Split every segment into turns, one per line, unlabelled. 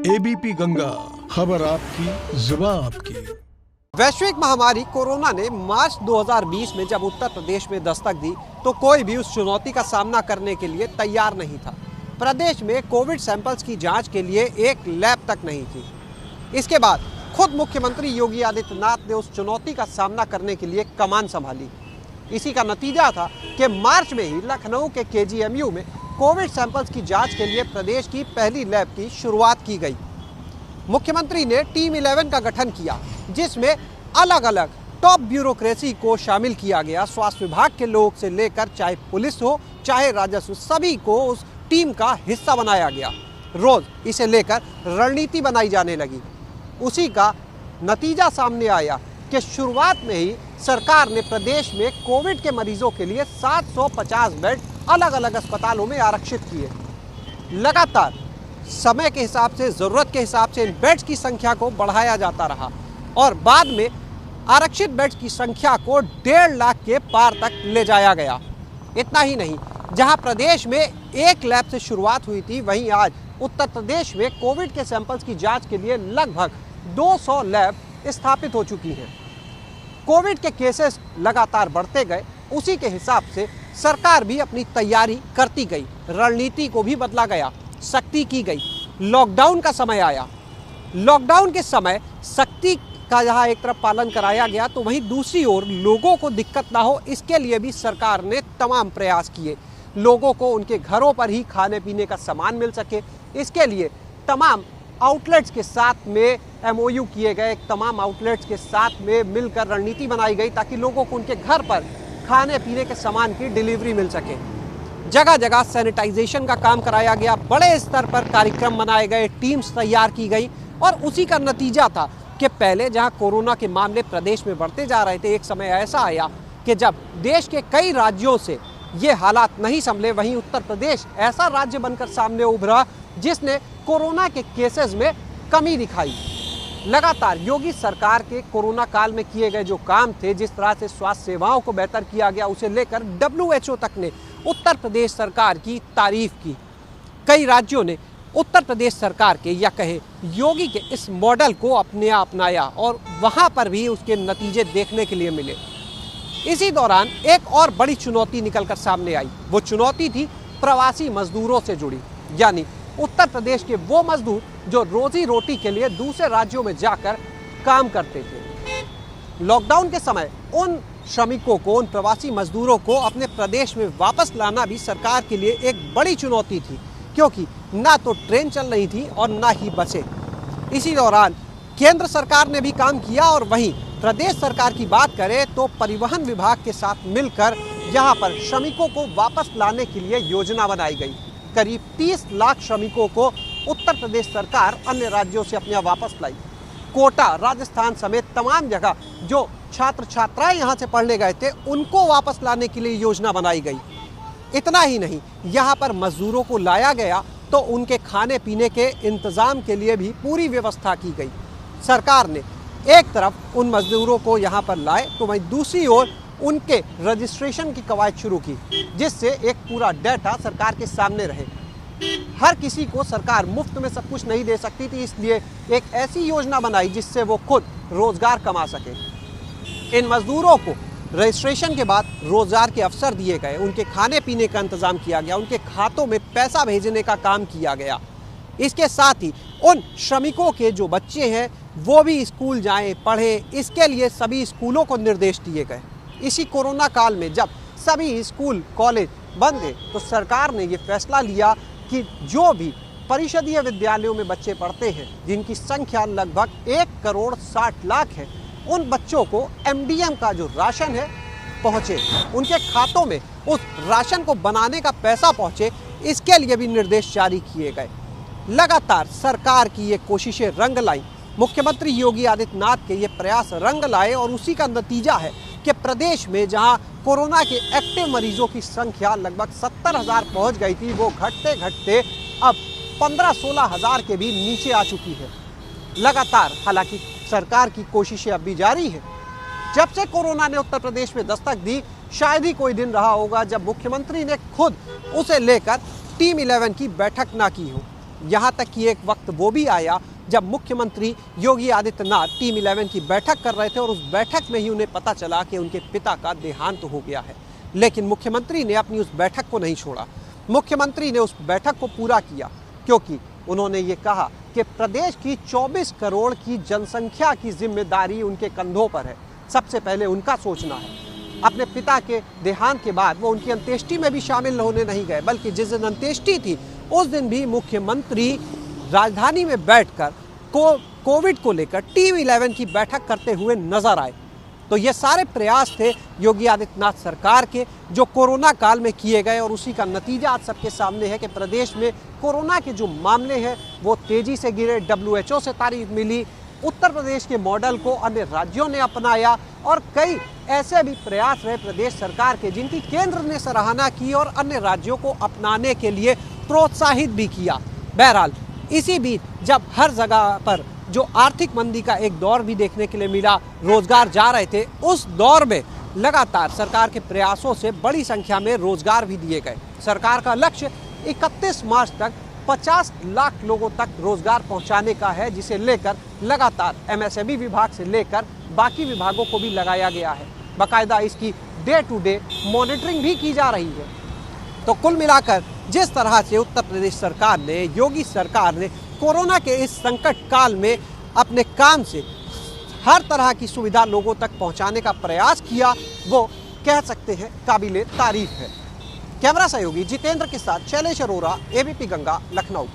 ABP Ganga, खबर आपकी, जुबान आपकी।
वैश्विक महामारी कोरोना ने मार्च 2020 में जब उत्तर प्रदेश में दस्तक दी तो कोई भी उस चुनौती का सामना करने के लिए तैयार नहीं था। प्रदेश में कोविड सैंपल्स की जांच के लिए एक लैब तक नहीं थी। इसके बाद खुद मुख्यमंत्री योगी आदित्यनाथ ने उस चुनौती का सामना करने के लिए कमान संभाली। इसी का नतीजा था कि मार्च में ही लखनऊ के केजीएमयू में कोविड सैंपल्स की जांच के लिए प्रदेश की पहली लैब की शुरुआत की गई। मुख्यमंत्री ने टीम 11 का गठन किया, जिसमें अलग अलग टॉप ब्यूरोक्रेसी को शामिल किया गया। स्वास्थ्य विभाग के लोग से लेकर चाहे पुलिस हो चाहे राजस्व, सभी को उस टीम का हिस्सा बनाया गया। रोज इसे लेकर रणनीति बनाई जाने लगी। उसी का नतीजा सामने आया कि शुरुआत में ही सरकार ने प्रदेश में कोविड के मरीजों के लिए 750 बेड अलग अलग अस्पतालों में आरक्षित किए। लगातार समय के हिसाब से, ज़रूरत के हिसाब से इन बेड्स की संख्या को बढ़ाया जाता रहा और बाद में आरक्षित बेड्स की संख्या को 1.5 लाख के पार तक ले जाया गया। इतना ही नहीं, जहां प्रदेश में एक लैब से शुरुआत हुई थी, वहीं आज उत्तर प्रदेश में कोविड के सैंपल्स की जांच के लिए लगभग 200 लैब स्थापित हो चुकी हैं। कोविड के केसेस लगातार बढ़ते गए, उसी के हिसाब से सरकार भी अपनी तैयारी करती गई। रणनीति को भी बदला गया, सख्ती की गई। लॉकडाउन का समय आया। लॉकडाउन के समय सख्ती का जहां एक तरफ पालन कराया गया, तो वहीं दूसरी ओर लोगों को दिक्कत ना हो, इसके लिए भी सरकार ने तमाम प्रयास किए। लोगों को उनके घरों पर ही खाने पीने का सामान मिल सके, इसके लिए तमाम आउटलेट्स के साथ में MOU किए गए। तमाम आउटलेट्स के साथ में मिलकर रणनीति बनाई गई ताकि लोगों को उनके घर पर खाने पीने के सामान की डिलीवरी मिल सके। जगह जगह सैनिटाइजेशन का काम कराया गया, बड़े स्तर पर कार्यक्रम बनाए गए, टीम्स तैयार की गई और उसी का नतीजा था कि पहले जहां कोरोना के मामले प्रदेश में बढ़ते जा रहे थे, एक समय ऐसा आया कि जब देश के कई राज्यों से ये हालात नहीं संभले, वहीं उत्तर प्रदेश ऐसा राज्य बनकर सामने उभरा जिसने कोरोना के केसेस में कमी दिखाई। लगातार योगी सरकार के कोरोना काल में किए गए जो काम थे, जिस तरह से स्वास्थ्य सेवाओं को बेहतर किया गया, उसे लेकर WHO तक ने उत्तर प्रदेश सरकार की तारीफ की। कई राज्यों ने उत्तर प्रदेश सरकार के या कहे योगी के इस मॉडल को अपनाया और वहां पर भी उसके नतीजे देखने के लिए मिले। इसी दौरान एक और बड़ी चुनौती निकलकर सामने आई। वो चुनौती थी प्रवासी मजदूरों से जुड़ी, यानी उत्तर प्रदेश के वो मजदूर जो रोजी रोटी के लिए दूसरे राज्यों में जाकर काम करते थे। लॉकडाउन के समय उन श्रमिकों को, उन प्रवासी मजदूरों को अपने प्रदेश में वापस लाना भी सरकार के लिए एक बड़ी चुनौती थी, क्योंकि ना तो ट्रेन चल रही थी और ना ही बसें। इसी दौरान केंद्र सरकार ने भी काम किया और वहीं प्रदेश सरकार की बात करें तो परिवहन विभाग के साथ मिलकर यहाँ पर श्रमिकों को वापस लाने के लिए योजना बनाई गई। करीब 30 लाख श्रमिकों को उत्तर प्रदेश सरकार अन्य राज्यों से अपने यहाँ वापस लाई। कोटा, राजस्थान समेत तमाम जगह जो छात्र छात्राएं यहाँ से पढ़ने गए थे, उनको वापस लाने के लिए योजना बनाई गई। इतना ही नहीं, यहाँ पर मजदूरों को लाया गया तो उनके खाने पीने के इंतजाम के लिए भी पूरी व्यवस्था की गई। सरकार ने एक तरफ उन मजदूरों को यहाँ पर लाए तो वहीं दूसरी ओर उनके रजिस्ट्रेशन की कवायद शुरू की, जिससे एक पूरा डाटा सरकार के सामने रहे। हर किसी को सरकार मुफ्त में सब कुछ नहीं दे सकती थी, इसलिए एक ऐसी योजना बनाई जिससे वो खुद रोजगार कमा सके। इन मजदूरों को रजिस्ट्रेशन के बाद रोजगार के अवसर दिए गए, उनके खाने पीने का इंतजाम किया गया, उनके खातों में पैसा भेजने का काम किया गया। इसके साथ ही उन श्रमिकों के जो बच्चे हैं वो भी स्कूल जाएं, पढ़ें, इसके लिए सभी स्कूलों को निर्देश दिए गए। इसी कोरोना काल में जब सभी स्कूल कॉलेज बंद थे तो सरकार ने ये फैसला लिया कि जो भी परिषदीय विद्यालयों में बच्चे पढ़ते हैं, जिनकी संख्या लगभग 1,60,00,000 है, उन बच्चों को MDM का जो राशन है पहुँचे, उनके खातों में उस राशन को बनाने का पैसा पहुँचे, इसके लिए भी निर्देश जारी किए गए। लगातार सरकार की ये कोशिशें रंग लाई। मुख्यमंत्री योगी आदित्यनाथ के ये प्रयास रंग लाए और उसी का नतीजा है कि प्रदेश में जहां कोरोना के एक्टिव मरीजों की संख्या लगभग 70,000 पहुंच गई थी, वो घटते घटते अब 15-16,000 के भी नीचे आ चुकी है। लगातार हालांकि सरकार की कोशिशें अब भी जारी है। जब से कोरोना ने उत्तर प्रदेश में दस्तक दी, शायद ही कोई दिन रहा होगा जब मुख्यमंत्री ने खुद उसे लेकर टीम 11 की बैठक ना की हो। यहाँ तक कि एक वक्त वो भी आया जब मुख्यमंत्री योगी आदित्यनाथ टीम 11 की बैठक कर रहे थे और उस बैठक में ही उन्हें पता चला कि उनके पिता का देहांत हो गया है। लेकिन मुख्यमंत्री ने अपनी उस बैठक को नहीं छोड़ा। मुख्यमंत्री ने उस बैठक को पूरा किया, क्योंकि उन्होंने ये कहा कि प्रदेश की 24 करोड़ की जनसंख्या की जिम्मेदारी उनके कंधों पर है। सबसे पहले उनका सोचना है। अपने पिता के देहांत के बाद वो उनकी अंत्येष्टि में भी शामिल होने नहीं गए, बल्कि जिस दिन अंत्येष्टि थी उस दिन भी मुख्यमंत्री राजधानी में बैठकर कोविड को लेकर टीम 11 की बैठक करते हुए नजर आए। तो ये सारे प्रयास थे योगी आदित्यनाथ सरकार के, जो कोरोना काल में किए गए, और उसी का नतीजा आज सबके सामने है कि प्रदेश में कोरोना के जो मामले हैं वो तेजी से गिरे। WHO से तारीफ मिली, उत्तर प्रदेश के मॉडल को अन्य राज्यों ने अपनाया, और कई ऐसे भी प्रयास रहे प्रदेश सरकार के जिनकी केंद्र ने सराहना की और अन्य राज्यों को अपनाने के लिए प्रोत्साहित भी किया। बहरहाल इसी बीच जब हर जगह पर जो आर्थिक मंदी का एक दौर भी देखने के लिए मिला, रोजगार जा रहे थे, उस दौर में लगातार सरकार के प्रयासों से बड़ी संख्या में रोजगार भी दिए गए। सरकार का लक्ष्य 31 मार्च तक 50 लाख लोगों तक रोजगार पहुंचाने का है, जिसे लेकर लगातार MSME विभाग से लेकर बाकी विभागों को भी लगाया गया है। बाकायदा इसकी डे टू डे मॉनिटरिंग भी की जा रही है। तो कुल मिलाकर जिस तरह से उत्तर प्रदेश सरकार ने, योगी सरकार ने कोरोना के इस संकट काल में अपने काम से हर तरह की सुविधा लोगों तक पहुंचाने का प्रयास किया, वो कह सकते हैं काबिले तारीफ है। कैमरा सहयोगी जितेंद्र के साथ शैलेश अरोरा, ABP गंगा, लखनऊ।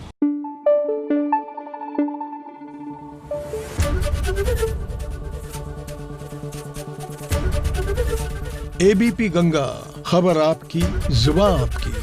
ABP गंगा, खबर आपकी, जुबान आपकी।